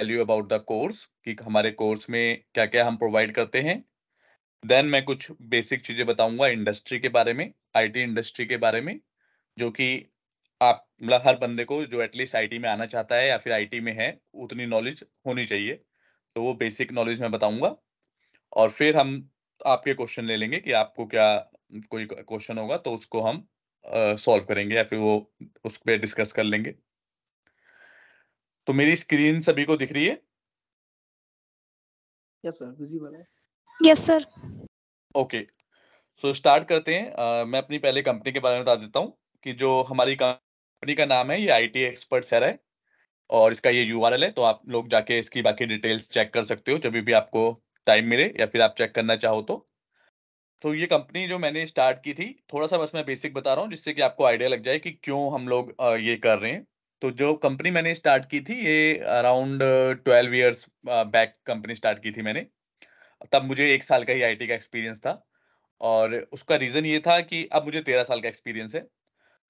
Tell you about the course कि हमारे course में क्या-क्या हम प्रोवाइड करते हैं। देन मैं कुछ बेसिक चीज़ें बताऊँगा इंडस्ट्री के बारे में, आईटी इंडस्ट्री के बारे में, जो कि आप मतलब हर बंदे को जो एटलीस्ट आईटी में आना चाहता है या फिर आईटी में है, उतनी नॉलेज होनी चाहिए। तो वो बेसिक नॉलेज मैं बताऊँगा और फिर हम आपके क्वेश्चन ले लेंगे कि आपको क्या कोई क्वेश्चन होगा तो उसको हम सॉल्व करेंगे या फिर वो उस पे डिस्कस कर लेंगे। तो मेरी स्क्रीन सभी को दिख रही है? यस सर, विजिबल है। Yes sir. Okay, so start करते हैं। मैं अपनी पहले कंपनी के बारे में बता देता हूँ कि जो हमारी कंपनी का नाम है ये आईटी एक्सपर्ट सर है और इसका ये यूआरएल है, तो आप लोग जाके इसकी बाकी डिटेल्स चेक कर सकते हो जब भी आपको टाइम मिले या फिर आप चेक करना चाहो तो। तो ये कंपनी जो मैंने स्टार्ट की थी, थोड़ा-सा बस मैं बेसिक बता रहा हूँ जिससे कि आपको आइडिया लग जाए कि क्यों हम लोग ये कर रहे हैं। तो जो कंपनी मैंने स्टार्ट की थी ये around 12 years back company start की थी मैंने। तब मुझे 1 साल का ही आईटी का एक्सपीरियंस था और उसका रीज़न ये था कि अब मुझे 13 साल का एक्सपीरियंस है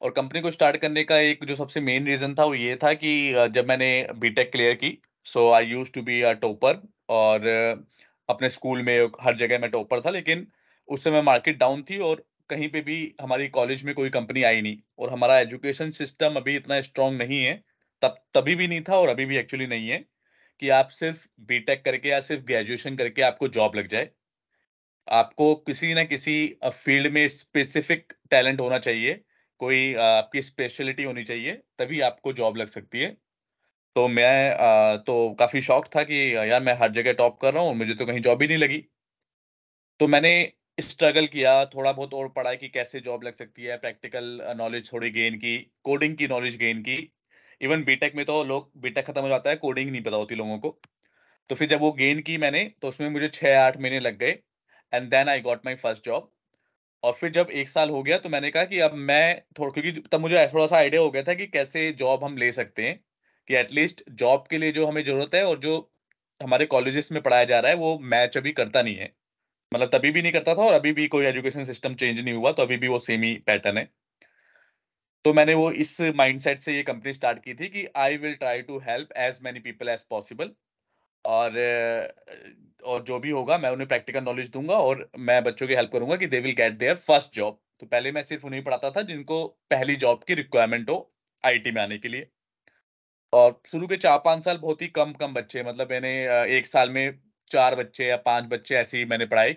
और कंपनी को स्टार्ट करने का एक जो सबसे मेन रीज़न था वो ये था कि जब मैंने बीटेक क्लियर की, so I used to be a topper और अपने स्कूल में हर जगह मैं टॉपर था, लेकिन उस समय मार्केट डाउन थी और कहीं पे भी हमारी कॉलेज में कोई कंपनी आई नहीं और हमारा एजुकेशन सिस्टम अभी इतना स्ट्रॉन्ग नहीं है, तभी भी नहीं था और अभी भी एक्चुअली नहीं है कि आप सिर्फ बीटेक करके या सिर्फ ग्रेजुएशन करके आपको जॉब लग जाए। आपको किसी न किसी फ़ील्ड में स्पेसिफ़िक टैलेंट होना चाहिए, कोई आपकी स्पेशलिटी होनी चाहिए, तभी आपको जॉब लग सकती है। तो मैं तो काफ़ी शॉक था कि यार मैं हर जगह टॉप कर रहा हूँ, मुझे तो कहीं जॉब ही नहीं लगी। तो मैंने स्ट्रगल किया, थोड़ा बहुत और पढ़ा कि कैसे जॉब लग सकती है, प्रैक्टिकल नॉलेज थोड़ी गेन की, कोडिंग की नॉलेज गेन की। इवन बीटेक में तो लोग बीटेक खत्म हो जाता है, कोडिंग नहीं पता होती लोगों को। तो फिर जब वो गेन की मैंने, तो उसमें मुझे 6-8 महीने लग गए and then I got my first job. और फिर जब 1 साल हो गया तो मैंने कहा कि अब मैं क्योंकि तब मुझे थोड़ा-सा आइडिया हो गया था कि कैसे जॉब हम ले सकते हैं, कि एटलीस्ट जॉब के लिए जो हमें ज़रूरत है और जो हमारे कॉलेजेस में पढ़ाया जा रहा है, वो मैच अभी करता नहीं है। मतलब तभी भी नहीं करता था और अभी भी कोई एजुकेशन सिस्टम चेंज नहीं हुआ, तो अभी भी वो सेम ही पैटर्न है। तो मैंने वो इस माइंडसेट से ये कंपनी स्टार्ट की थी कि I will try to help as many people as possible और और जो भी होगा मैं उन्हें प्रैक्टिकल नॉलेज दूँगा और मैं बच्चों की हेल्प करूँगा कि they will get their first job. तो पहले मैं सिर्फ़ उन्हें पढ़ाता था जिनको पहली जॉब की रिक्वायरमेंट हो आईटी में आने के लिए। और शुरू के 4-5 साल बहुत ही कम बच्चे मतलब मैंने 1 साल में 4 बच्चे या 5 बच्चे ऐसे ही मैंने पढ़ाए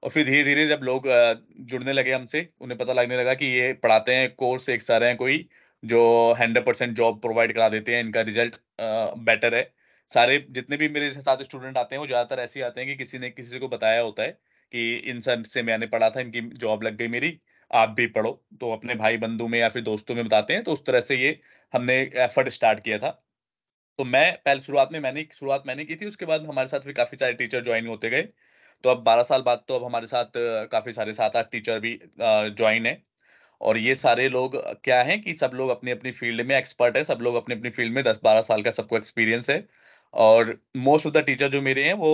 और फिर धीरे-धीरे जब लोग जुड़ने लगे हमसे, उन्हें पता लगने लगा कि ये पढ़ाते हैं, कोर्स एक सर हैं कोई, जो 100% जॉब प्रोवाइड करा देते हैं, इनका रिज़ल्ट बेटर है। सारे जितने भी मेरे साथ स्टूडेंट आते हैं, वो ज़्यादातर ऐसे ही आते हैं कि किसी ने किसी को बताया होता है कि इन सर से मैंने पढ़ा था, इनकी जॉब लग गई मेरी, आप भी पढ़ो। तो अपने भाई-बंधु में या फिर दोस्तों में बताते हैं, तो उस तरह से ये हमने एफर्ट स्टार्ट किया था। तो मैं पहले शुरुआत मैंने की थी, उसके बाद हमारे साथ भी काफ़ी सारे टीचर जॉइन होते गए। तो अब 12 साल बाद तो अब हमारे साथ काफ़ी सारे 7-8 टीचर भी जॉइन हैं और ये सारे लोग क्या हैं कि सब लोग अपनी-अपनी फ़ील्ड में एक्सपर्ट हैं, सब लोग अपनी-अपनी फ़ील्ड में 10-12 साल का सबको एक्सपीरियंस है और मोस्ट ऑफ द टीचर जो मेरे हैं वो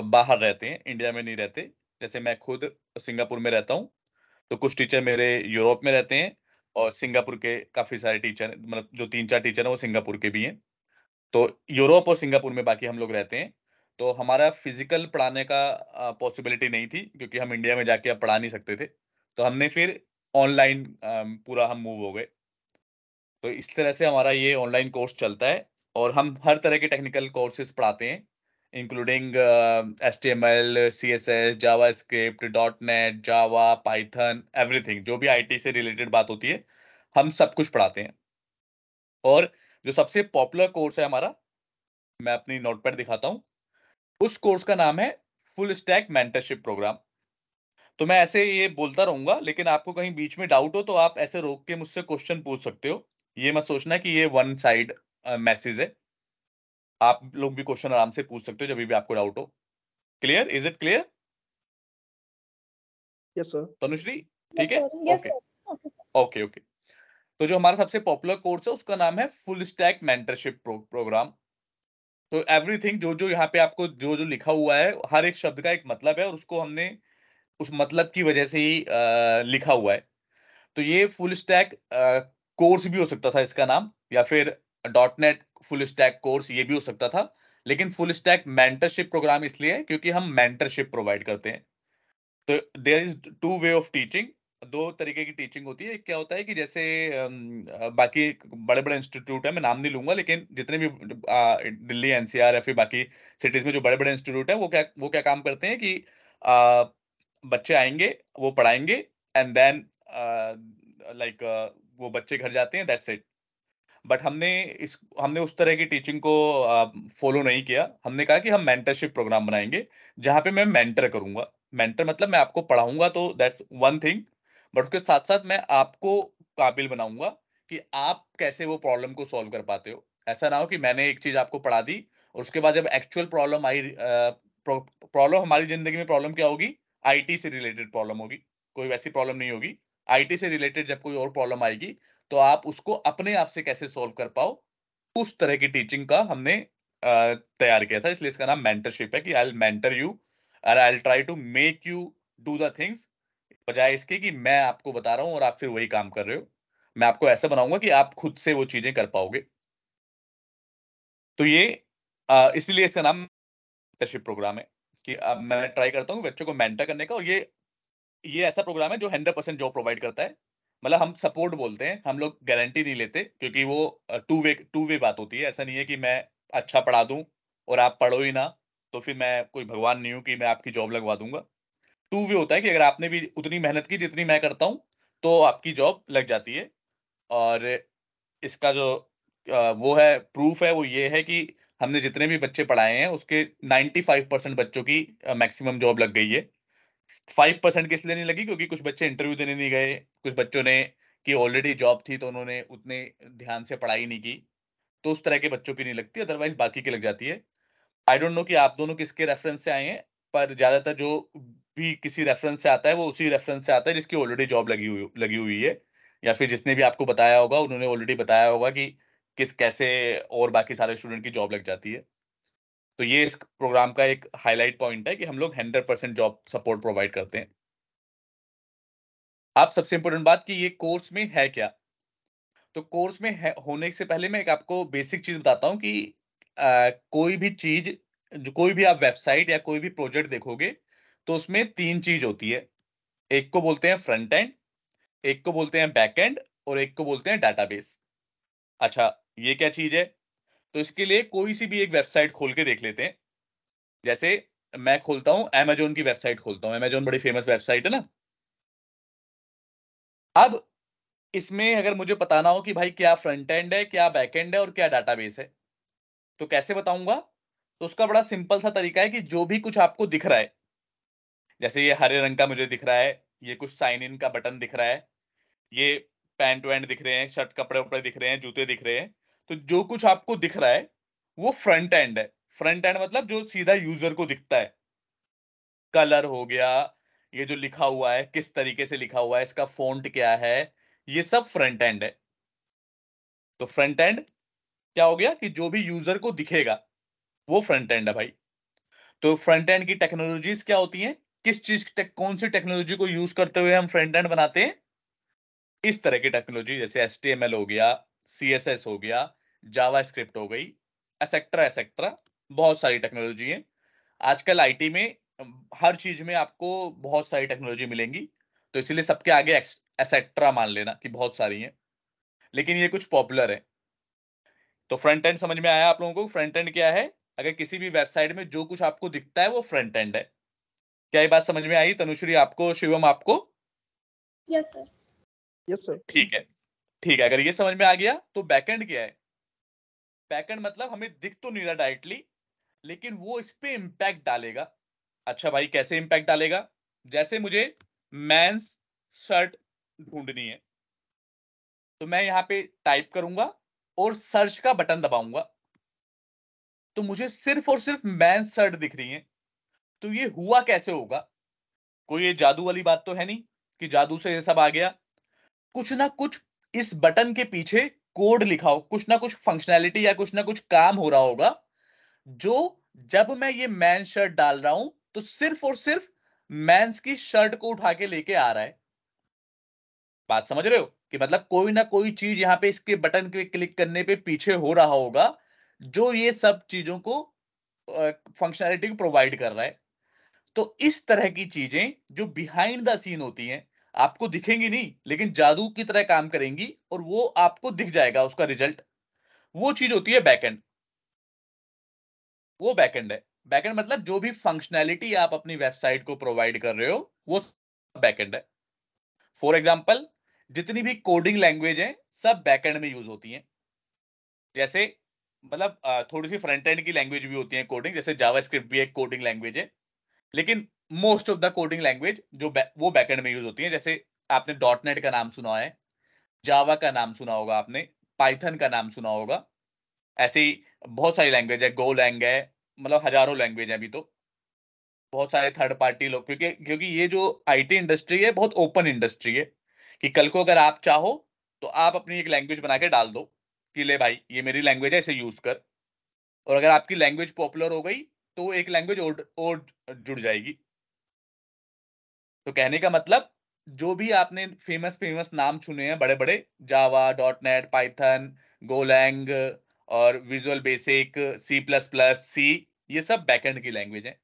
बाहर रहते हैं, इंडिया में नहीं रहते। जैसे मैं खुद सिंगापुर में रहता हूँ, तो कुछ टीचर मेरे यूरोप में रहते हैं और सिंगापुर के काफ़ी सारे टीचर मतलब जो 3-4 टीचर हैं, वो सिंगापुर के भी हैं। तो यूरोप और सिंगापुर में बाकी हम लोग रहते हैं। तो हमारा फ़िज़िकल पढ़ाने का पॉसिबिलिटी नहीं थी क्योंकि हम इंडिया में जाके अब पढ़ा नहीं सकते थे। तो हमने फिर ऑनलाइन पूरा हम मूव हो गए। तो इस तरह से हमारा ये ऑनलाइन कोर्स चलता है और हम हर तरह के टेक्निकल कोर्सेज़ पढ़ाते हैं, including HTML, CSS, JavaScript, dot net, Java, Python, everything जो भी आईटी से रिलेटेड बात होती है, हम सब कुछ पढ़ाते हैं। और जो सबसे पॉपुलर कोर्स है हमारा, मैं अपनी नोटपैड दिखाता हूँ। उस कोर्स का नाम है फुल स्टैक मेंटरशिप प्रोग्राम। तो मैं ऐसे ये बोलता रहूँगा, लेकिन आपको कहीं बीच में डाउट हो तो आप ऐसे रोक के मुझसे क्वेश्चन पूछ सकते हो। ये मत सोचना कि ये वन साइड मैसेज है। आप लोग भी क्वेश्चन आराम से पूछ सकते हो जब भी आपको डाउट हो। Clear? Is it clear? Yes sir. Tanushree, yes ठीक है? Sir. Yes okay, sir. Okay. Okay, okay. तो जो हमारा सबसे पॉपुलर कोर्स है उसका नाम है फुल स्टैक मेंटरशिप प्रोग्राम। तो एवरीथिंग जो-जो यहाँ पे आपको जो-जो लिखा हुआ है, हर एक शब्द का एक मतलब है और उसको हमने उस मतलब की वजह से ही लिखा हुआ है। तो ये फुल स्टैक कोर्स भी हो सकता था इसका नाम या फिर .NET फुल स्टैक कोर्स ये भी हो सकता था, लेकिन फुल स्टैक मेंटरशिप प्रोग्राम इसलिए है क्योंकि हम मेंटरशिप प्रोवाइड करते हैं। तो there is two way of teaching, दो तरीके की टीचिंग होती है। एक क्या होता है कि जैसे बाकी बड़े बड़े इंस्टीट्यूट है, मैं नाम नहीं लूंगा, लेकिन जितने भी दिल्ली एनसीआर या फिर बाकी सिटीज में जो बड़े बड़े इंस्टीट्यूट है, वो क्या काम करते हैं कि अ, बच्चे आएंगे, वो पढ़ाएंगे, एंड देन लाइक वो बच्चे घर जाते हैं, दैट्स इट। बट हमने उस तरह की टीचिंग को फॉलो नहीं किया। हमने कहा कि हम मेंटरशिप प्रोग्राम बनाएंगे जहां पे मैं मेंटर करूंगा। मेंटर मतलब मैं आपको पढ़ाऊंगा, तो दैट्स वन थिंग, बट उसके साथ साथ मैं आपको काबिल बनाऊंगा कि आप कैसे वो प्रॉब्लम को सॉल्व कर पाते हो। ऐसा ना हो कि मैंने एक चीज आपको पढ़ा दी और उसके बाद जब एक्चुअल प्रॉब्लम आई, प्रॉब्लम हमारी जिंदगी में प्रॉब्लम क्या होगी, आईटी से रिलेटेड प्रॉब्लम होगी, कोई वैसी प्रॉब्लम नहीं होगी। आईटी से रिलेटेड जब कोई और प्रॉब्लम आएगी, तो आप उसको अपने आप से कैसे सॉल्व कर पाओ, उस तरह की टीचिंग का हमने तैयार किया था। इसलिए इसका नाम मेंटरशिप है कि I will mentor you and I will try to make you do the things, बजाय इसके कि मैं आपको बता रहा हूँ और आप फिर वही काम कर रहे हो। मैं आपको ऐसा बनाऊंगा कि आप खुद से वो चीजें कर पाओगे। तो ये इसीलिए इसका नाम मेंटरशिप प्रोग्राम है कि अब मैं ट्राई करता हूँ बच्चों को मेंटर करने का। और ये ऐसा प्रोग्राम है जो 100% जॉब प्रोवाइड करता है। मतलब हम सपोर्ट बोलते हैं, हम लोग गारंटी नहीं लेते, क्योंकि वो टू वे बात होती है। ऐसा नहीं है कि मैं अच्छा पढ़ा दूं और आप पढ़ो ही ना, तो फिर मैं कोई भगवान नहीं हूं कि मैं आपकी जॉब लगवा दूंगा। टू वे होता है कि अगर आपने भी उतनी मेहनत की जितनी मैं करता हूं, तो आपकी जॉब लग जाती है। और इसका जो वो है प्रूफ है, वो ये है कि हमने जितने भी बच्चे पढ़ाए हैं उसके 95% बच्चों की मैक्सिमम जॉब लग गई है। 5% किस लिए नहीं लगी, क्योंकि कुछ बच्चे इंटरव्यू देने नहीं गए, कुछ बच्चों ने की ऑलरेडी जॉब थी तो उन्होंने उतने ध्यान से पढ़ाई नहीं की, तो उस तरह के बच्चों की नहीं लगती, अदरवाइज बाकी की लग जाती है। आई डोंट नो कि आप दोनों किसके रेफरेंस से आए हैं, पर ज्यादातर जो भी किसी रेफरेंस से आता है वो उसी रेफरेंस से आता है जिसकी ऑलरेडी जॉब लगी हुई है, या फिर जिसने भी आपको बताया होगा उन्होंने ऑलरेडी बताया होगा कि किस कैसे और बाकी सारे स्टूडेंट की जॉब लग जाती है। तो ये इस प्रोग्राम का एक हाईलाइट पॉइंट है कि हम लोग 100% जॉब सपोर्ट प्रोवाइड करते हैं। आप सबसे इंपॉर्टेंट बात कि ये कोर्स में है क्या। तो कोर्स में है होने से पहले मैं एक आपको बेसिक चीज बताता हूँ कि कोई भी चीज, जो कोई भी आप वेबसाइट या कोई भी प्रोजेक्ट देखोगे, तो उसमें तीन चीज होती है। एक को बोलते हैं फ्रंट एंड, एक को बोलते हैं बैक एंड, और एक को बोलते हैं डाटाबेस। अच्छा, ये क्या चीज है? तो इसके लिए कोई सी भी एक वेबसाइट खोल के देख लेते हैं। जैसे मैं खोलता हूँ अमेजोन की वेबसाइट खोलता हूँ, अमेजोन बड़ी फेमस वेबसाइट है ना। अब इसमें अगर मुझे बताना हो कि भाई क्या फ्रंट एंड है, क्या बैक एंड है, और क्या डाटाबेस है, तो कैसे बताऊंगा? तो उसका बड़ा सिंपल सा तरीका है कि जो भी कुछ आपको दिख रहा है, जैसे ये हरे रंग का मुझे दिख रहा है, ये कुछ साइन इन का बटन दिख रहा है, ये पैंट वैंट दिख रहे हैं, शर्ट कपड़े वपड़े दिख रहे हैं, जूते दिख रहे हैं, तो जो कुछ आपको दिख रहा है वो फ्रंट एंड है। फ्रंट एंड मतलब जो सीधा यूजर को दिखता है। कलर हो गया, ये जो लिखा हुआ है किस तरीके से लिखा हुआ है, इसका फॉन्ट क्या है, ये सब फ्रंट एंड है। तो फ्रंट एंड क्या हो गया कि जो भी यूजर को दिखेगा वो फ्रंट एंड है भाई। तो फ्रंट एंड की टेक्नोलॉजीज क्या होती हैं, किस चीज कौन सी टेक्नोलॉजी को यूज करते हुए हम फ्रंट एंड बनाते हैं? इस तरह की टेक्नोलॉजी, जैसे HTML हो गया, CSS हो गया, जावा स्क्रिप्ट हो गई, एसेट्रा एसेट्रा, बहुत सारी टेक्नोलॉजी है। आजकल आईटी में हर चीज में आपको बहुत सारी टेक्नोलॉजी मिलेंगी, तो इसीलिए सबके आगे एसेट्रा मान लेना कि बहुत सारी हैं, लेकिन ये कुछ पॉपुलर है। तो फ्रंट एंड समझ में आया आप लोगों को? फ्रंट एंड क्या है? अगर किसी भी वेबसाइट में जो कुछ आपको दिखता है वो फ्रंट एंड है। क्या ये बात समझ में आई तनुश्री आपको, शिवम आपको? Yes sir. Yes sir. ठीक है, ठीक है। अगर ये समझ में आ गया तो बैकएंड क्या है? बैकएंड मतलब हमें दिख तो नहीं रहा डायरेक्टली, लेकिन वो इस पे इंपैक्ट डालेगा। अच्छा भाई, कैसे इंपैक्ट डालेगा? जैसे मुझे मेंस शर्ट ढूंढनी है, तो मैं यहाँ पे टाइप करूंगा और सर्च का बटन दबाऊंगा, तो मुझे सिर्फ और सिर्फ मेंस शर्ट दिख रही है। तो ये हुआ कैसे होगा? कोई ये जादू वाली बात तो है नहीं कि जादू से ये सब आ गया। कुछ ना कुछ इस बटन के पीछे कोड लिखा हो, कुछ ना कुछ फंक्शनैलिटी या कुछ ना कुछ काम हो रहा होगा, जो जब मैं ये मैन शर्ट डाल रहा हूं तो सिर्फ और सिर्फ मैंस की शर्ट को उठा के लेके आ रहा है। बात समझ रहे हो कि मतलब कोई ना कोई चीज यहाँ पे इसके बटन पे क्लिक करने पे पीछे हो रहा होगा जो ये सब चीजों को फंक्शनैलिटी को प्रोवाइड कर रहा है। तो इस तरह की चीजें जो बिहाइंड द सीन होती हैं, आपको दिखेंगी नहीं लेकिन जादू की तरह काम करेंगी और वो आपको दिख जाएगा उसका रिजल्ट। वो चीज होती है बैकएंड। वो बैकएंड है। बैकएंड मतलब जो भी फंक्शनैलिटी आप अपनी वेबसाइट को प्रोवाइड कर रहे हो वो बैकएंड है। फॉर एग्जांपल, जितनी भी कोडिंग लैंग्वेज है सब बैकएंड में यूज होती हैं। जैसे मतलब थोड़ी सी फ्रंट एंड की लैंग्वेज भी होती है कोडिंग, जैसे जावास्क्रिप्ट भी एक कोडिंग लैंग्वेज है, लेकिन most of the coding language जो वो बैकएंड में यूज होती है। जैसे आपने डॉट नेट का नाम सुना है, जावा का नाम सुना होगा आपने, पाइथन का नाम सुना होगा। ऐसे ही बहुत सारी लैंग्वेज है, गोलैंग है, मतलब हजारों लैंग्वेज है अभी तो। बहुत सारे थर्ड पार्टी लोग, क्योंकि क्योंकि ये जो आईटी इंडस्ट्री है बहुत ओपन इंडस्ट्री है, कि कल को अगर आप चाहो तो आप अपनी एक लैंग्वेज बना के डाल दो कि ले भाई ये मेरी लैंग्वेज है, इसे यूज कर। और अगर आपकी लैंग्वेज पॉपुलर हो गई तो एक लैंग्वेज और जुड़ जाएगी। तो कहने का मतलब, जो भी आपने फेमस फेमस नाम चुने हैं बड़े बड़े, Java, dot net, Python, Golang और visual basic, C plus plus, C, ये सब बैकएंड की लैंग्वेज है।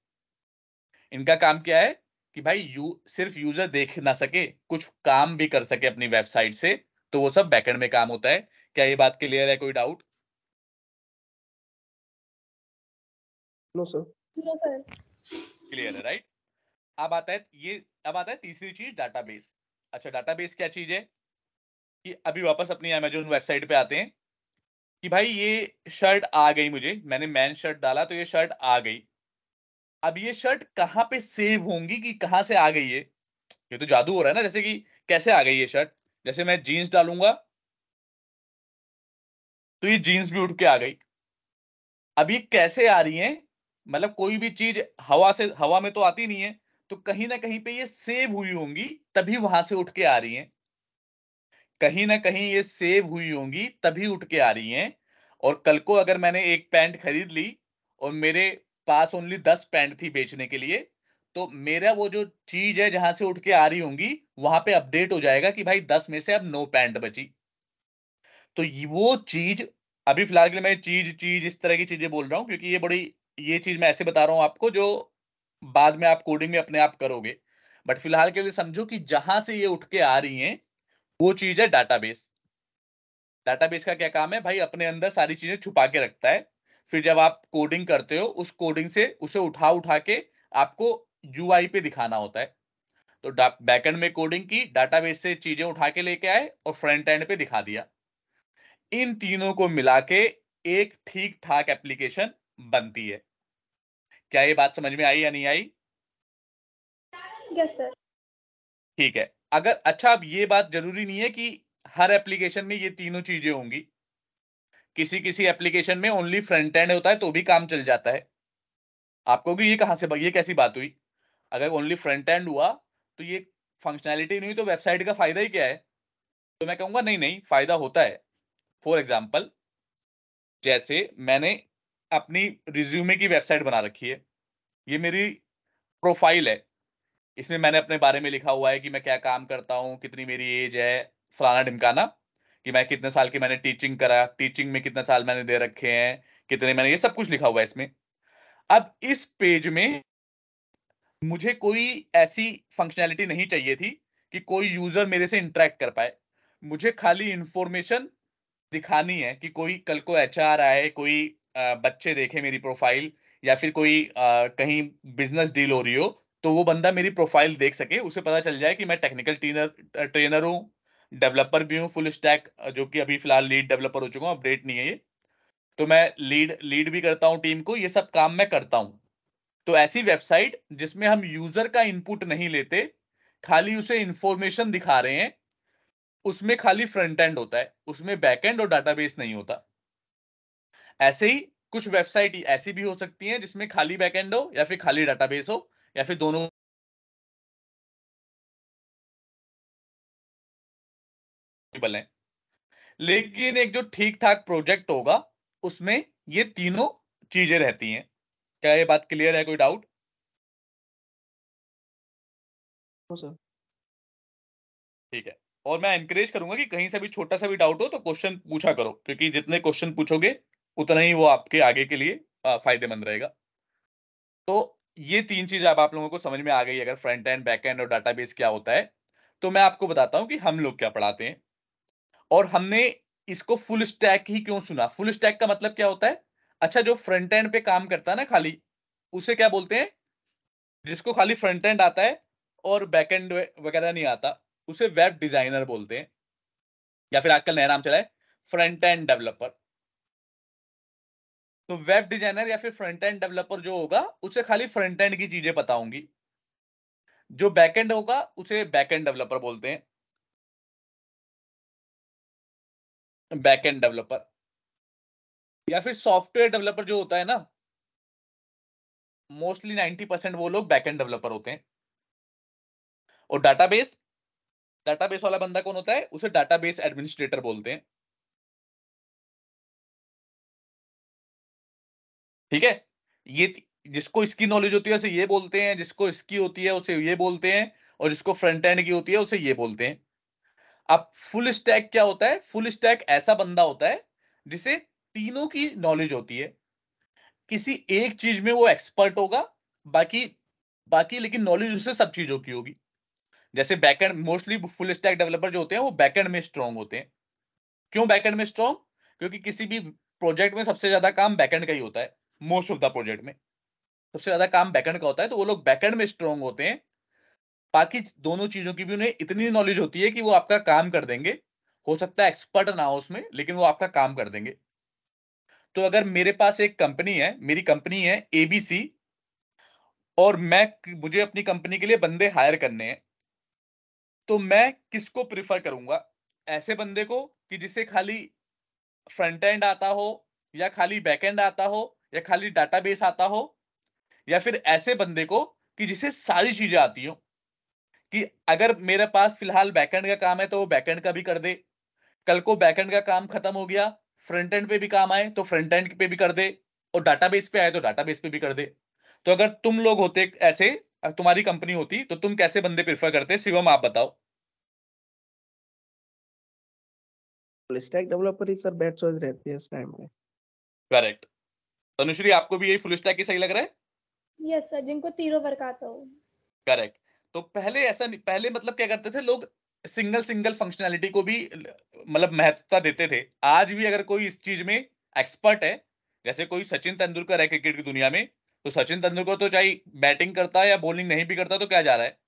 इनका काम क्या है कि भाई सिर्फ यूजर देख ना सके, कुछ काम भी कर सके अपनी वेबसाइट से, तो वो सब बैकएंड में काम होता है। क्या ये बात क्लियर है? कोई doubt? No sir. No sir. Clear है, राइट? अब आता है तीसरी चीज, डाटाबेस। अच्छा, डाटाबेस क्या चीज है? कि अभी वापस अपनी अमेजोन वेबसाइट पे आते हैं कि भाई ये शर्ट आ गई, मुझे मैंने मैन शर्ट डाला तो ये शर्ट आ गई। अब ये शर्ट कहाँ पे सेव होंगी कि कहाँ से आ गई ये तो जादू हो रहा है ना। जैसे कि कैसे आ गई ये शर्ट? जैसे मैं जीन्स डालूंगा तो ये जीन्स भी उठ के आ गई। अब ये कैसे आ रही है? मतलब कोई भी चीज हवा में तो आती नहीं है, तो कहीं ना कहीं पे ये सेव हुई होंगी, तभी वहां से उठ के आ रही हैं। कहीं ना कहीं ये सेव हुई होंगी तभी उठ के आ रही हैं। और कल को अगर मैंने एक पैंट खरीद ली और मेरे पास ओनली 10 पैंट थी बेचने के लिए, तो मेरा वो जो चीज है जहां से उठ के आ रही होंगी, वहां पे अपडेट हो जाएगा कि भाई 10 में से अब 9 पैंट बची। तो वो चीज, अभी फिलहाल के लिए मैं चीज चीज इस तरह की चीजें बोल रहा हूँ क्योंकि ये चीज मैं ऐसे बता रहा हूँ आपको जो बाद में आप कोडिंग में अपने आप करोगे। बट फिलहाल के लिए समझो कि जहां से ये उठ के आ रही हैं वो चीज है डाटाबेस। डाटाबेस का क्या काम है भाई? अपने अंदर सारी चीजें छुपा के रखता है। फिर जब आप कोडिंग करते हो, उस कोडिंग से उसे उठा उठा के आपको यूआई पे दिखाना होता है। तो बैकएंड में कोडिंग की, डाटाबेस से चीजें उठा के लेके आए और फ्रंट एंड पे दिखा दिया। इन तीनों को मिला के एक ठीक ठाक एप्लीकेशन बनती है। क्या ये बात समझ में आई या नहीं आई? Yes sir. ठीक है। अगर अच्छा, अब ये बात जरूरी नहीं है कि हर एप्लीकेशन में ये तीनों चीजें होंगी। किसी किसी एप्लीकेशन में ओनली फ्रंट एंड होता है तो भी काम चल जाता है। आप कहोगे ये कैसी बात हुई? अगर ओनली फ्रंट एंड हुआ तो ये फंक्शनैलिटी नहीं हुई, तो वेबसाइट का फायदा ही क्या है? तो मैं कहूंगा नहीं नहीं, फायदा होता है। फॉर एग्जाम्पल, जैसे मैंने अपनी रिज्यूमे की वेबसाइट बना रखी है, ये मेरी प्रोफाइल है। इसमें मैंने अपने बारे में लिखा हुआ है कि मैं क्या काम करता हूँ, कितनी मेरी एज है, फलाना ढिमकाना, कि मैं कितने साल की मैंने टीचिंग करा, टीचिंग में कितने साल मैंने दे रखे हैं, कितने मैंने, ये सब कुछ लिखा हुआ है इसमें। अब इस पेज में मुझे कोई ऐसी फंक्शनैलिटी नहीं चाहिए थी कि कोई यूजर मेरे से इंटरेक्ट कर पाए। मुझे खाली इंफॉर्मेशन दिखानी है कि कोई कल को एचआर आए, कोई बच्चे देखे मेरी प्रोफाइल, या फिर कोई कहीं बिजनेस डील हो रही हो, तो वो बंदा मेरी प्रोफाइल देख सके, उसे पता चल जाए कि मैं टेक्निकल ट्रेनर हूँ, डेवलपर भी हूँ, फुल स्टैक, जो कि अभी फिलहाल लीड डेवलपर हो चुका हूँ, अपडेट नहीं है ये। तो मैं लीड भी करता हूँ टीम को, ये सब काम मैं करता हूँ। तो ऐसी वेबसाइट जिसमें हम यूजर का इनपुट नहीं लेते, खाली उसे इंफॉर्मेशन दिखा रहे हैं, उसमें खाली फ्रंट एंड होता है, उसमें बैक एंड और डाटाबेस नहीं होता। ऐसे ही कुछ वेबसाइट ऐसी भी हो सकती हैं जिसमें खाली बैक एंड हो या फिर खाली डाटाबेस हो, या फिर दोनों अवेलेबल हैं। लेकिन एक जो ठीक ठाक प्रोजेक्ट होगा उसमें ये तीनों चीजें रहती हैं। क्या ये बात क्लियर है? कोई डाउट? No sir. ठीक है। और मैं एनकरेज करूंगा कि कहीं से भी छोटा सा भी डाउट हो तो क्वेश्चन पूछा करो, क्योंकि जितने क्वेश्चन पूछोगे उतना ही वो आपके आगे के लिए फायदेमंद रहेगा। तो ये 3 चीज़ अब आप लोगों को समझ में आ गई अगर फ्रंट एंड, बैक एंड और डाटाबेस क्या होता है। तो मैं आपको बताता हूँ कि हम लोग क्या पढ़ाते हैं और हमने इसको फुल स्टैक ही क्यों चुना। फुल स्टैक का मतलब क्या होता है? अच्छा, जो फ्रंट एंड पे काम करता है ना खाली, उसे क्या बोलते हैं? जिसको खाली फ्रंट एंड आता है और बैक एंड वगैरह नहीं आता, उसे वेब डिजाइनर बोलते हैं, या फिर आजकल नया नाम चला है फ्रंट एंड डेवलपर। तो वेब डिजाइनर या फिर फ्रंट एंड डेवलपर जो होगा, उसे खाली फ्रंट एंड की चीजें पता होंगी। जो बैकएंड होगा उसे बैकएंड डेवलपर बोलते हैं, बैकएंड डेवलपर। या फिर सॉफ्टवेयर डेवलपर जो होता है ना, मोस्टली 90% वो लोग बैकएंड डेवलपर होते हैं। और डाटाबेस, डाटाबेस वाला बंदा कौन होता है? उसे डाटाबेस एडमिनिस्ट्रेटर बोलते हैं। ठीक है, ये जिसको इसकी नॉलेज होती है उसे ये बोलते हैं, जिसको इसकी होती है उसे ये बोलते हैं, और जिसको फ्रंट एंड की होती है उसे ये बोलते हैं। अब फुल स्टैक क्या होता है? फुल स्टैक ऐसा बंदा होता है जिसे तीनों की नॉलेज होती है। किसी एक चीज में वो एक्सपर्ट होगा, बाकी बाकी लेकिन नॉलेज उसे सब चीजों की होगी। जैसे backend, mostly full stack developer जो होते हैं वो बैकएंड में स्ट्रांग होते हैं। क्यों बैकएंड में स्ट्रांग? क्योंकि किसी भी प्रोजेक्ट में सबसे ज्यादा काम बैकएंड का ही होता है। मोस्ट ऑफ द प्रोजेक्ट में सबसे ज्यादा काम बैकएंड का होता है, तो वो लोग बैकएंड में स्ट्रांग होते हैं। बाकी दोनों चीजों की भी उन्हें इतनी नॉलेज होती है कि वो आपका काम कर देंगे। हो सकता है एक्सपर्ट ना हो उसमें, लेकिन वो आपका काम कर देंगे। तो अगर मेरे पास एक कंपनी है, मेरी कंपनी है एबीसी, और मुझे अपनी कंपनी के लिए बंदे हायर करने हैं, तो मैं किसको प्रिफर करूंगा? ऐसे बंदे को कि जिसे खाली फ्रंट एंड आता हो, या खाली बैक एंड आता हो, या खाली डाटाबेस आता हो, या फिर ऐसे बंदे को कि जिसे सारी चीजें आती हो, कि अगर मेरे पास फिलहाल बैकएंड का काम है तो वो बैकएंड का भी कर दे, कल को बैकएंड का काम खत्म हो गया, फ्रंट एंड पे भी काम आए तो फ्रंट एंड पे भी कर दे, और डाटाबेस पे आए तो डाटाबेस पे भी कर दे। तो अगर तुम लोग होते ऐसे, तुम्हारी कंपनी होती, तो तुम कैसे बंदे प्रेफर करते? शिवम आप बताओ। फुल स्टैक डेवलपर ही सर बेस्ट चॉइस रहती है इस टाइम पे। करेक्ट। तनुश्री, आपको भी यही फुल स्टैक ही सही लग रहा है? यस सर, जिनको तीनों वर्क आता हो। करेक्ट। तो पहले ऐसा नहीं, पहले मतलब क्या करते थे लोग? सिंगल सिंगल फंक्शनैलिटी को भी मतलब महत्वता देते थे। आज भी अगर कोई इस चीज में एक्सपर्ट है, जैसे कोई सचिन तेंदुलकर है क्रिकेट की दुनिया में, तो सचिन तेंदुलकर तो चाहे बैटिंग करता है या बॉलिंग नहीं भी करता तो क्या जा रहा है,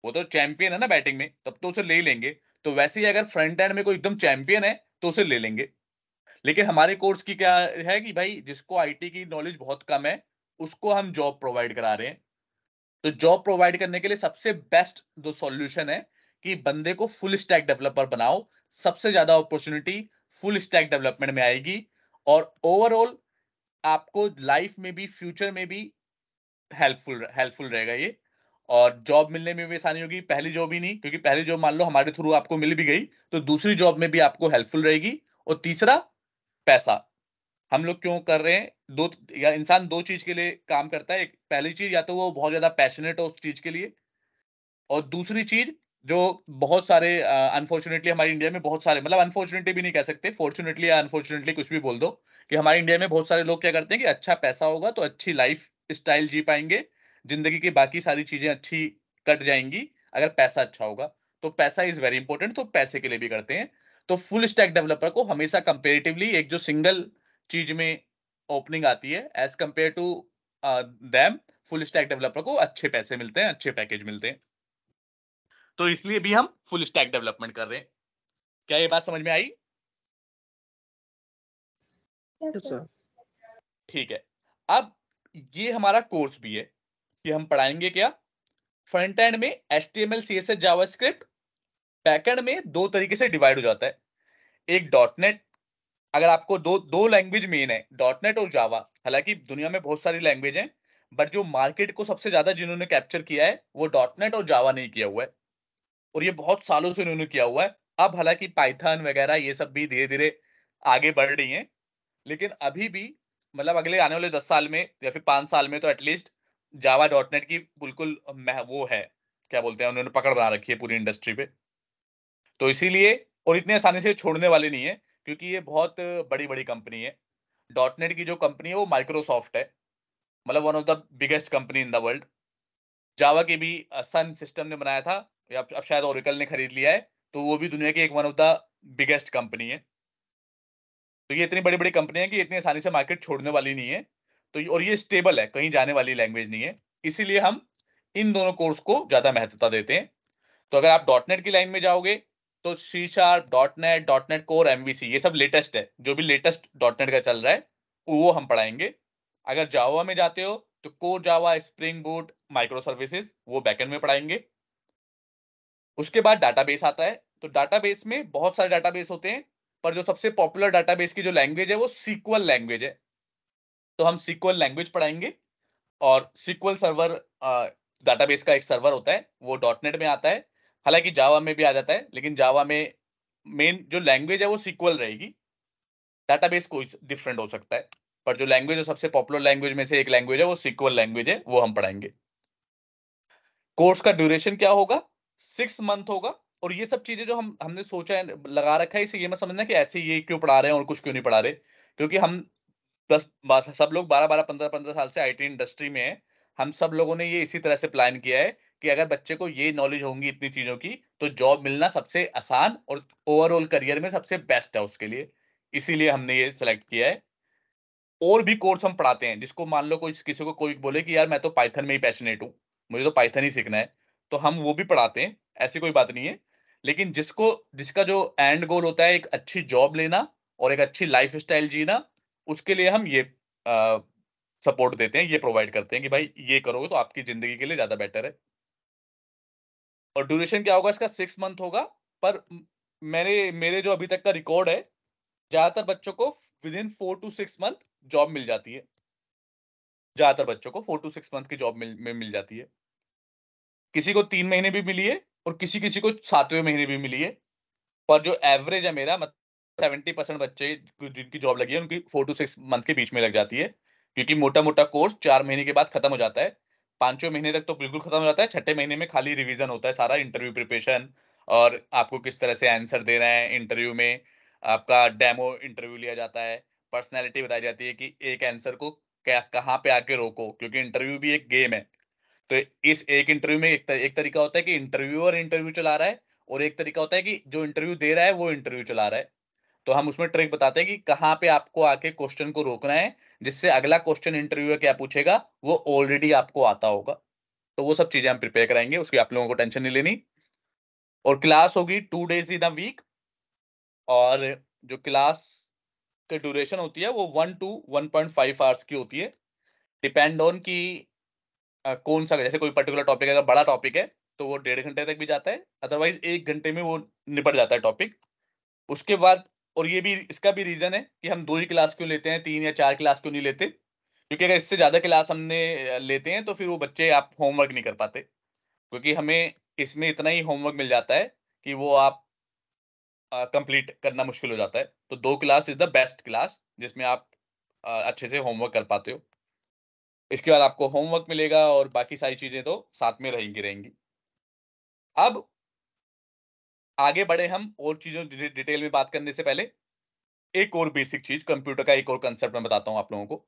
वो तो चैंपियन है ना बैटिंग में, तब तो उसे ले ही लेंगे। तो वैसे ही अगर फ्रंट एंड में कोई एकदम चैंपियन है तो उसे ले लेंगे। लेकिन हमारे कोर्स की क्या है कि भाई जिसको आईटी की नॉलेज बहुत कम है, उसको हम जॉब प्रोवाइड करा रहे हैं। तो जॉब प्रोवाइड करने के लिए सबसे बेस्ट जो सॉल्यूशन है कि बंदे को फुल स्टैक डेवलपर बनाओ। सबसे ज्यादा अपॉर्चुनिटी फुल स्टैक डेवलपमेंट में आएगी, और ओवरऑल आपको लाइफ में भी, फ्यूचर में भी हेल्पफुल हेल्पफुल रहेगा ये। और जॉब मिलने में भी आसानी होगी। पहली जॉब ही नहीं, क्योंकि पहली जॉब मान लो हमारे थ्रू आपको मिल भी गई, तो दूसरी जॉब में भी आपको हेल्पफुल रहेगी। और तीसरा, पैसा। हम लोग क्यों कर रहे हैं? दो, या इंसान दो चीज के लिए काम करता है। एक, पहली चीज, या तो वो बहुत ज्यादा पैशनेट हो उस चीज के लिए, और दूसरी चीज, जो बहुत सारे अनफॉर्चुनेटली हमारी इंडिया में बहुत सारे, मतलब अनफॉर्चुनेटली भी नहीं कह सकते, फॉर्चुनेटली या अनफॉर्चुनेटली कुछ भी बोल दो, कि हमारी इंडिया में बहुत सारे लोग क्या करते हैं कि अच्छा पैसा होगा तो अच्छी लाइफ स्टाइल जी पाएंगे, जिंदगी की बाकी सारी चीजें अच्छी कट जाएंगी अगर पैसा अच्छा होगा। तो पैसा इज वेरी इंपॉर्टेंट, तो पैसे के लिए भी करते हैं। तो फुल स्टैक डेवलपर को हमेशा कंपेरेटिवली एक जो सिंगल चीज में ओपनिंग आती है, as compare to them, full stack developer को अच्छे पैसे मिलते हैं, अच्छे पैकेज मिलते हैं। तो इसलिए भी हम फुल स्टैक डेवलपमेंट कर रहे हैं। क्या ये बात समझ में आई? Yes sir. ठीक है। अब ये हमारा कोर्स भी है कि हम पढ़ाएंगे क्या? फ्रंट एंड में HTML CSS JavaScript, back and में दो तरीके से डिवाइड हो जाता है। एक डॉट नेट। अगर आपको दो दो लैंग्वेज मेन है, डॉट नेट और जावा। हालांकि दुनिया में बहुत सारी लैंग्वेज हैं, बट जो मार्केट को सबसे ज्यादा जिन्होंने कैप्चर किया है वो डॉट नेट और जावा नहीं किया हुआ है, और ये बहुत सालों से उन्होंने किया हुआ है। अब हालांकि पाइथन वगैरह ये सब भी धीरे धीरे आगे बढ़ रही हैं, लेकिन अभी भी, मतलब अगले आने वाले 10 साल में या फिर 5 साल में तो एटलीस्ट जावा डॉट नेट की बिल्कुल वो है, क्या बोलते हैं, उन्होंने पकड़ बना रखी है पूरी इंडस्ट्री पे। तो इसीलिए, और इतने आसानी से छोड़ने वाले नहीं है, क्योंकि ये बहुत बड़ी-बड़ी कंपनी है। डॉटनेट की जो कंपनी है वो माइक्रोसॉफ्ट है, मतलब one of the biggest company in the world. Java की भी सन सिस्टम ने बनाया था, या अब शायद ओरेकल ने खरीद लिया है, तो वो भी दुनिया की एक one of the biggest company है। तो ये इतनी बड़ी-बड़ी कंपनी है कि इतनी आसानी से मार्केट छोड़ने वाली नहीं है। तो और ये स्टेबल है, कहीं जाने वाली लैंग्वेज नहीं है। इसीलिए हम इन दोनों कोर्स को ज़्यादा महत्वता देते हैं। तो अगर आप डॉटनेट की लाइन में जाओगे, तो C sharp, dot net core, MVC, ये सब लेटेस्ट है। जो भी लेटेस्ट डॉटनेट का चल रहा है, वो हम पढ़ाएँगे। अगर जावा में जाते हो, तो core Java, spring boot, micro services, वो बैकएंड में पढ़ाएँगे। उसके बाद डाटाबेस आता है, तो डाटाबेस में बहुत सारे डाटाबेस होते हैं, पर जो सबसे पॉपुलर डाटाबेस की जो लैंग्वेज है, वो सीक्वल लैंग्वेज है। तो हम सीक्वल लैंग्वेज पढ़ाएँगे, और सीक्वल सर्वर डाटाबेस का एक सर्वर होता है, वो डॉटनेट में आता है। हालाँकि जावा में भी आ जाता है, लेकिन जावा में मेन जो लैंग्वेज है वो सीक्वल रहेगी, डाटाबेस कोई डिफरेंट हो सकता है। पर जो लैंग्वेज, जो सबसे पॉपुलर लैंग्वेज में से एक लैंग्वेज है, वो सीक्वल लैंग्वेज है, वो हम पढ़ाएँगे। कोर्स का ड्यूरेशन क्या होगा? 6 मंथ होगा, और ये सब चीज़ें जो हमने सोचा है, लगा रखा है, इसे ये मत समझना कि ऐसे ये क्यों पढ़ा रहे हैं और कुछ क्यों नहीं पढ़ा रहे। क्योंकि हम 10 बा सब लोग 12-12, 15-15 साल से आईटी इंडस्ट्री में हैं। हम सब लोगों ने ये इसी तरह से प्लान किया है कि अगर बच्चे को ये नॉलेज होंगी इतनी चीज़ों की, तो जॉब मिलना सबसे आसान और ओवरऑल करियर में सबसे बेस्ट है उसके लिए। इसीलिए हमने ये सेलेक्ट किया है। और भी कोर्स हम पढ़ाते हैं, जिसको मान लो कोई किसी को कोई बोले कि यार मैं तो पाइथन में ही पैशनेट हूँ, मुझे तो पाइथन ही सीखना है, तो हम वो भी पढ़ाते हैं, ऐसी कोई बात नहीं है। लेकिन जिसका जो एंड गोल होता है एक अच्छी जॉब लेना और एक अच्छी लाइफ़स्टाइल जीना, उसके लिए हम ये सपोर्ट देते हैं, ये प्रोवाइड करते हैं कि भाई ये करोगे तो आपकी ज़िंदगी के लिए ज़्यादा बेटर है। और ड्यूरेशन क्या होगा इसका? 6 मंथ होगा, पर मेरे जो अभी तक का रिकॉर्ड है, ज़्यादातर बच्चों को विदिन 4 टू 6 मंथ जॉब मिल जाती है। ज़्यादातर बच्चों को 4 टू 6 मंथ की जॉब मिल जाती है। किसी को 3 महीने भी मिली है, और किसी-किसी को 7वें महीने भी मिली है। पर जो एवरेज है मेरा, 70% बच्चे जिनकी जॉब लगी है, उनकी 4 टू 6 मंथ के बीच में लग जाती है। क्योंकि मोटा-मोटा कोर्स 4 महीने के बाद खत्म हो जाता है। 5वें महीने तक तो बिल्कुल खत्म हो जाता है, 6ठे महीने में खाली रिवीजन होता है सारा, इंटरव्यू प्रिपरेशन, और आपको किस तरह से आंसर देना है इंटरव्यू में। आपका डेमो इंटरव्यू लिया जाता है, पर्सनैलिटी बताई जाती है कि एक आंसर को क्या कहाँ पे आके रोको, क्योंकि इंटरव्यू भी एक गेम है। तो इस एक इंटरव्यू में एक तरीका होता है कि इंटरव्यूअर इंटरव्यू चला रहा है, और एक तरीका होता है कि जो इंटरव्यू दे रहा है वो इंटरव्यू चला रहा है। तो हम उसमें ट्रिक बताते हैं कि कहाँ पे आपको आके क्वेश्चन को रोकना है, जिससे अगला क्वेश्चन इंटरव्यूअर क्या पूछेगा वो ऑलरेडी आपको आता होगा। तो वो सब चीजें हम प्रिपेयर करेंगे, उसकी आप लोगों को टेंशन नहीं लेनी। और क्लास होगी 2 डेज इन अ वीक, और जो क्लास की ड्यूरेशन होती है वो 1 टू 1.5 आवर्स की होती है। डिपेंड ऑन कि कौन सा, जैसे कोई पर्टिकुलर टॉपिक अगर बड़ा टॉपिक है, तो वो 1.5 घंटे तक भी जाता है, अदरवाइज 1 घंटे में वो निपट जाता है टॉपिक। उसके बाद, और ये भी इसका भी रीज़न है कि हम 2 ही क्लास क्यों लेते हैं, 3 या 4 क्लास क्यों नहीं लेते? क्योंकि अगर इससे ज़्यादा क्लास हमने लेते हैं, तो फिर वो बच्चे आप होमवर्क नहीं कर पाते। क्योंकि हमें इसमें इतना ही होमवर्क मिल जाता है कि वो आप कंप्लीट करना मुश्किल हो जाता है। तो 2 class is the best class, जिसमें आप अच्छे से होमवर्क कर पाते हो। इसके बाद आपको होमवर्क मिलेगा, और बाकी सारी चीज़ें तो साथ में रहेंगी। अब आगे बढ़े हम, और चीज़ों डिटेल में बात करने से पहले, एक और बेसिक चीज़, कंप्यूटर का एक और कांसेप्ट मैं बताता हूँ आप लोगों को।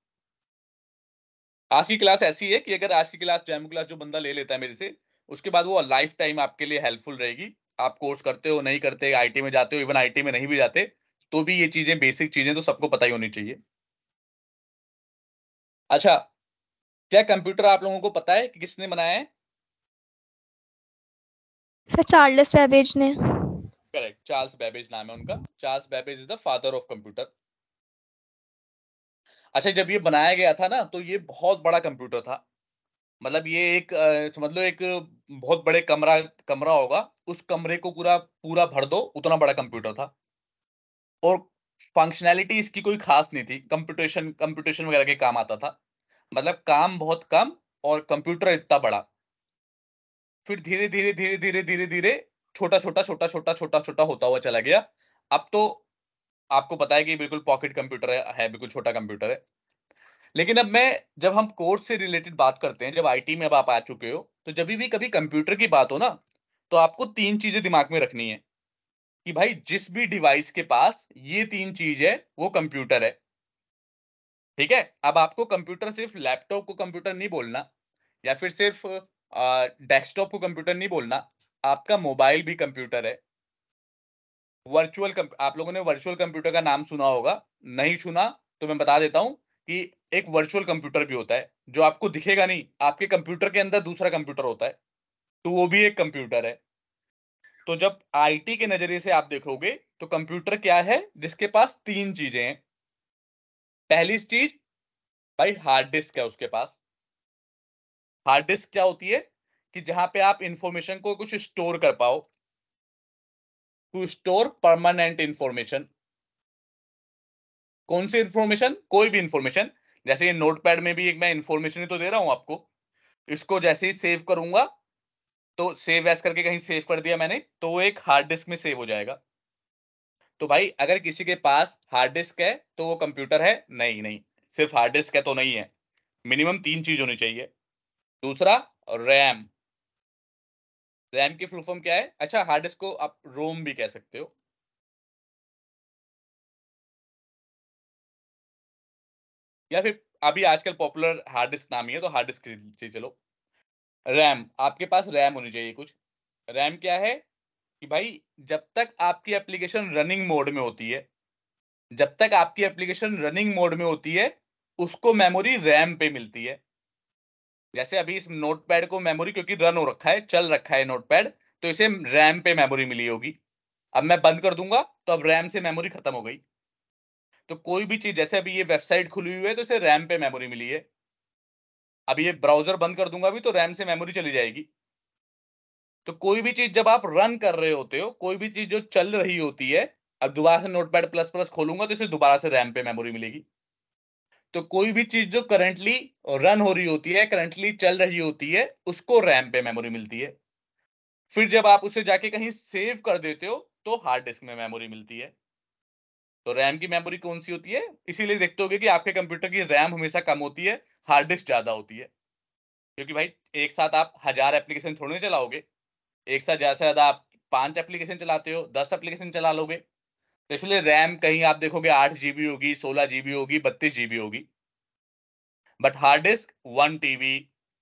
आज की क्लास ऐसी है कि अगर आज की क्लास, डेमो क्लास जो बंदा ले लेता है मेरे से, उसके बाद वो लाइफ टाइम आपके लिए हेल्पफुल रहेगी। आप कोर्स करते हो, नहीं करते, आईटी में जाते हो, इवन आईटी में नहीं भी जाते, तो भी ये चीज़ें, बेसिक चीज़ें तो सबको पता ही होनी चाहिए। अच्छा, क्या कंप्यूटर आप लोगों को पता है कि किसने बनाया है? सर चार्ल्स बेबेज ने। करेक्ट, चार्ल्स बेबेज नाम है उनका। Charles Babbage is the father of computer. अच्छा, जब ये बनाया गया था ना, तो ये बहुत बड़ा कंप्यूटर था। मतलब ये एक समझ लो एक बहुत बड़े कमरा कमरा होगा, उस कमरे को पूरा पूरा भर दो, उतना बड़ा कंप्यूटर था। और फंक्शनैलिटी इसकी कोई खास नहीं थी, कंप्यूटेशन कंप्यूटेशन वगैरह के काम आता था। मतलब काम बहुत कम, और कंप्यूटर इतना बड़ा। फिर धीरे धीरे धीरे धीरे धीरे धीरे छोटा छोटा छोटा छोटा छोटा छोटा होता हुआ चला गया। अब तो आपको पता है कि बिल्कुल पॉकेट कंप्यूटर है, बिल्कुल छोटा कंप्यूटर है। लेकिन अब मैं, जब हम कोर्स से रिलेटेड बात करते हैं, जब आईटी में अब आप आ चुके हो, तो जब भी कभी कंप्यूटर की बात हो ना, तो आपको 3 चीजें दिमाग में रखनी है। कि भाई जिस भी डिवाइस के पास ये 3 चीज है वो कंप्यूटर है। ठीक है, अब आपको कंप्यूटर सिर्फ लैपटॉप को कंप्यूटर नहीं बोलना, या फिर सिर्फ डेस्कटॉप को कंप्यूटर नहीं बोलना, आपका मोबाइल भी कंप्यूटर है। आप लोगों ने वर्चुअल कंप्यूटर का नाम सुना होगा, नहीं सुना तो मैं बता देता हूं कि एक वर्चुअल कंप्यूटर भी होता है जो आपको दिखेगा नहीं, आपके कंप्यूटर के अंदर दूसरा कंप्यूटर होता है, तो वो भी एक कंप्यूटर है। तो जब आईटी के नजरिए से आप देखोगे तो कंप्यूटर क्या है, जिसके पास 3 चीजें हैं। पहली चीज भाई हार्ड डिस्क है उसके पास। हार्ड डिस्क क्या होती है कि जहां पे आप इंफॉर्मेशन को कुछ स्टोर कर पाओ, टू स्टोर परमानेंट इंफॉर्मेशन। कौन सी इंफॉर्मेशन? कोई भी इंफॉर्मेशन। जैसे ये नोटपैड में भी एक मैं इंफॉर्मेशन ही तो दे रहा हूं आपको, इसको जैसे ही सेव करूंगा तो सेव एज करके कहीं सेव कर दिया मैंने, तो वो एक हार्ड डिस्क में सेव हो जाएगा। तो भाई अगर किसी के पास हार्ड डिस्क है तो वो कंप्यूटर है? नहीं नहीं, सिर्फ हार्ड डिस्क है तो नहीं है, मिनिमम 3 चीज होनी चाहिए। दूसरा, रैम। रैम की फुल फॉर्म क्या है? अच्छा, हार्ड डिस्क को आप रोम भी कह सकते हो, या फिर अभी आजकल पॉपुलर हार्ड डिस्क नाम ही है तो हार्ड डिस्क खरीद लीजिए। चलो, रैम, आपके पास रैम होनी चाहिए कुछ। रैम क्या है कि भाई जब तक आपकी एप्लीकेशन रनिंग मोड में होती है, जब तक आपकी एप्लीकेशन रनिंग मोड में होती है उसको मेमोरी रैम पे मिलती है। जैसे अभी इस नोटपैड को मेमोरी क्योंकि रन हो रखा है, चल रखा है नोटपैड, तो इसे रैम पे मेमोरी मिली होगी। अब मैं बंद कर दूंगा तो अब रैम से मेमोरी खत्म हो गई। तो कोई भी चीज, जैसे अभी ये वेबसाइट खुली हुई है तो इसे रैम पे मेमोरी मिली है, अब ये ब्राउजर बंद कर दूंगा भी तो रैम से मेमोरी चली जाएगी। तो कोई भी चीज जब आप रन कर रहे होते हो, कोई भी चीज जो चल रही होती है, अब दोबारा से नोटपैड प्लस प्लस खोलूंगा तो इसे दोबारा से रैम पे मेमोरी मिलेगी। तो कोई भी चीज जो करंटली रन हो रही होती है, करंटली चल रही होती है, उसको रैम पे मेमोरी मिलती है। फिर जब आप उसे जाके कहीं सेव कर देते हो तो हार्ड डिस्क में मेमोरी मिलती है। तो रैम की मेमोरी कौन सी होती है? इसीलिए देखते होगे कि आपके कंप्यूटर की रैम हमेशा कम होती है, हार्ड डिस्क ज्यादा होती है। क्योंकि भाई एक साथ आप 1000 एप्लीकेशन थोड़ी ना चलाओगे, एक साथ ज्यादा से ज्यादा आप 5 एप्लीकेशन चलाते हो, 10 एप्लीकेशन चला लोगे। तो इसलिए रैम कहीं आप देखोगे 8 GB होगी, 16 GB होगी, 32 GB होगी। But hard disk 1 TB,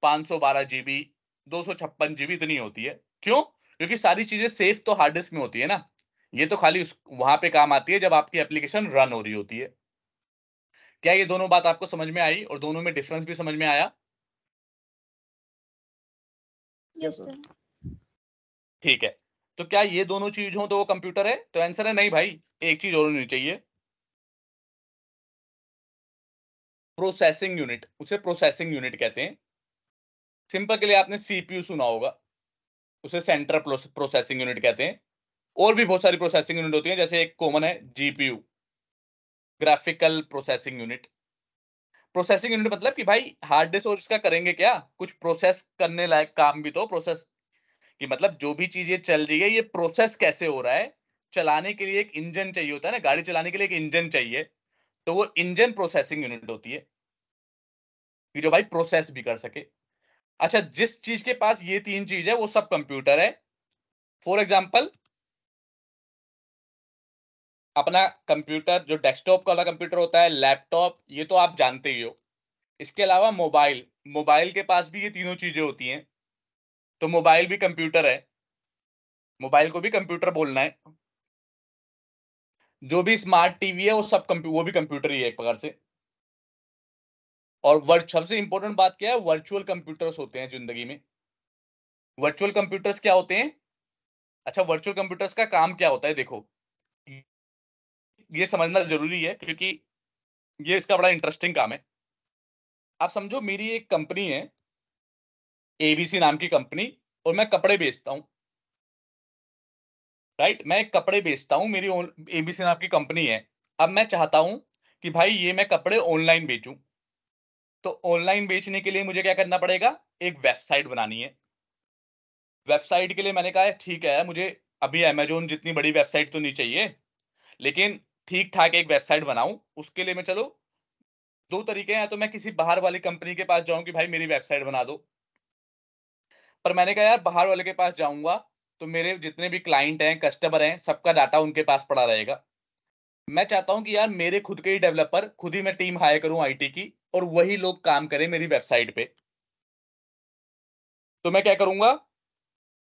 512 GB, 256 GB इतनी होती है। क्यों? क्योंकि सारी चीजें सेफ तो हार्ड डिस्क में होती है ना, ये तो खाली वहां पे काम आती है जब आपकी एप्लीकेशन रन हो रही होती है। क्या ये दोनों बात आपको समझ में आई और दोनों में डिफरेंस भी समझ में आया? Yes Yes, sir. सर। ठीक है, तो क्या ये दोनों चीज हो तो वो कंप्यूटर है? तो आंसर है नहीं भाई, एक चीज और होनी चाहिए, प्रोसेसिंग यूनिट। उसे प्रोसेसिंग यूनिट कहते हैं। सिंपल के लिए आपने सीपीयू सुना होगा, उसे सेंट्रल प्रोसेसिंग यूनिट कहते हैं। और भी बहुत सारी प्रोसेसिंग यूनिट होती है, जैसे एक कॉमन है GPU, graphical processing unit. Processing unit मतलब कि भाई हार्ड डिस्क और इसका करेंगे क्या, कुछ प्रोसेस करने लायक काम भी तो। प्रोसेस कि मतलब जो भी चीज ये चल रही है ये प्रोसेस कैसे हो रहा है, चलाने के लिए एक इंजन चाहिए होता है ना, गाड़ी चलाने के लिए एक इंजन चाहिए, तो वो इंजन प्रोसेसिंग यूनिट होती है कि जो भाई प्रोसेस भी कर सके। अच्छा, जिस चीज के पास ये 3 चीज है वो सब कंप्यूटर है। फॉर एग्जाम्पल, अपना कंप्यूटर जो डेस्कटॉप वाला कंप्यूटर होता है, लैपटॉप, ये तो आप जानते ही हो। इसके अलावा मोबाइल, मोबाइल के पास भी ये तीनों चीजें होती हैं, तो मोबाइल भी कंप्यूटर है, मोबाइल को भी कंप्यूटर बोलना है। जो भी स्मार्ट टीवी है वो सब वो भी कंप्यूटर ही है एक प्रकार से। और सबसे इंपॉर्टेंट बात क्या है, वर्चुअल कंप्यूटर्स होते हैं जिंदगी में। वर्चुअल कंप्यूटर्स क्या होते हैं? अच्छा, वर्चुअल कंप्यूटर्स का काम क्या होता है, देखो ये समझना जरूरी है क्योंकि ये इसका बड़ा इंटरेस्टिंग काम है। आप समझो मेरी एक कंपनी है, एबीसी नाम की कंपनी, और मैं कपड़े बेचता हूँ। राइट, मैं एक कपड़े बेचता हूँ, मेरी एबीसी नाम की कंपनी है। अब मैं चाहता हूं कि भाई ये मैं कपड़े ऑनलाइन बेचूं, तो ऑनलाइन बेचने के लिए मुझे क्या करना पड़ेगा, एक वेबसाइट बनानी है। वेबसाइट के लिए मैंने कहा ठीक है, मुझे अभी अमेजोन जितनी बड़ी वेबसाइट तो नहीं चाहिए, लेकिन ठीक ठाक एक वेबसाइट बनाऊं। उसके लिए मैं, चलो दो तरीके हैं, या तो मैं किसी बाहर वाली कंपनी के पास जाऊं कि भाई मेरी वेबसाइट बना दो, पर मैंने कहा यार बाहर वाले के पास जाऊंगा तो मेरे जितने भी क्लाइंट हैं, कस्टमर हैं, सबका डाटा उनके पास पड़ा रहेगा। मैं चाहता हूँ कि यार मेरे खुद के ही डेवलपर, खुद ही मैं टीम हायर करूँ आईटी की और वही लोग काम करें मेरी वेबसाइट पे। तो मैं क्या करूँगा